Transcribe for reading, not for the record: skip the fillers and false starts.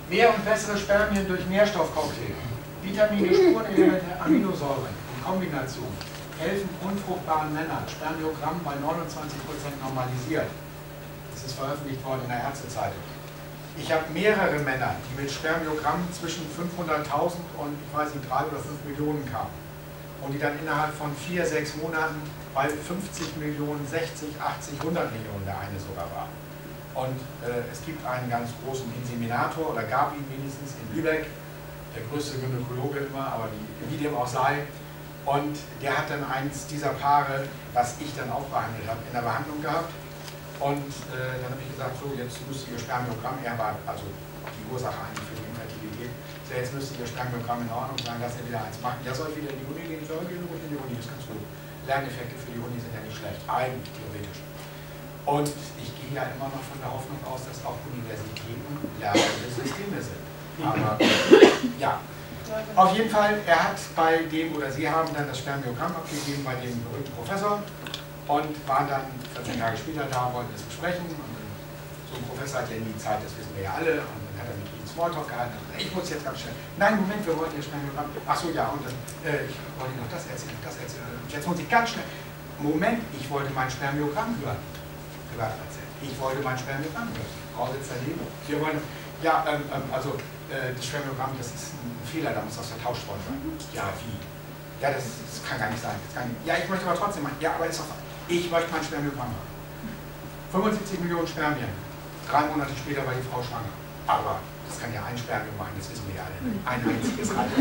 Mehr und bessere Spermien durch Nährstoffcocktail. Vitamine, Spurenelemente, Aminosäuren in Kombination helfen unfruchtbaren Männern. Spermiogramm bei 29% normalisiert. Das ist veröffentlicht worden in der Ärztezeitung. Ich habe mehrere Männer, die mit Spermiogramm zwischen 500.000 und ich weiß nicht, 3 oder 5 Millionen kamen. Und die dann innerhalb von 4, 6 Monaten bei 50 Millionen, 60, 80, 100 Millionen, der eine sogar war. Und es gibt einen ganz großen Inseminator, oder gab ihn mindestens in Lübeck, der größte Gynäkologe immer, aber wie dem auch sei. Und der hat dann eins dieser Paare, was ich dann auch behandelt habe, in der Behandlung gehabt. Und dann habe ich gesagt, so jetzt müsste Ihr Spermiogramm, er war also die Ursache eigentlich für die Infertilität, so jetzt müsste Ihr Spermiogramm in Ordnung sein, dass er wieder eins macht. Der soll wieder in die Uni gehen, soll gehen in die Uni, ist ganz gut. Lerneffekte für die Uni sind ja nicht schlecht, eigentlich theoretisch. Und ich gehe ja immer noch von der Hoffnung aus, dass auch Universitäten lernende Systeme sind. Aber ja, auf jeden Fall, er hat bei dem, oder Sie haben dann das Spermiogramm abgegeben bei dem berühmten Professor und waren dann 14 Tage später da, wollten es besprechen. Und so ein Professor hat ja nie Zeit, das wissen wir ja alle. Und dann hat er mit ihnen Smalltalk gehalten. Ich muss jetzt ganz schnell. Nein, Moment, wir wollten ja Spermiogramm. Achso, ja, und dann, ich wollte Ihnen noch das erzählen, das erzählen. Und jetzt muss ich ganz schnell. Moment, ich wollte mein Spermiogramm hören. Privat erzählt. Ich wollte mein Spermiogramm hören. Frau sitzt daneben. Wir wollen. Ja, also das Spermiogramm, das ist ein Fehler, da muss das vertauscht worden sein. Ja, wie? Ja, das kann gar nicht sein. Das kann nicht. Ja, ich möchte aber trotzdem mal. Ja, aber ist doch. Ich möchte mein Spermiogramm haben. 75 Millionen Spermien. 3 Monate später war die Frau schwanger. Aber das kann ja ein Spermium machen, das wissen wir ja alle. Ein einziges reicht.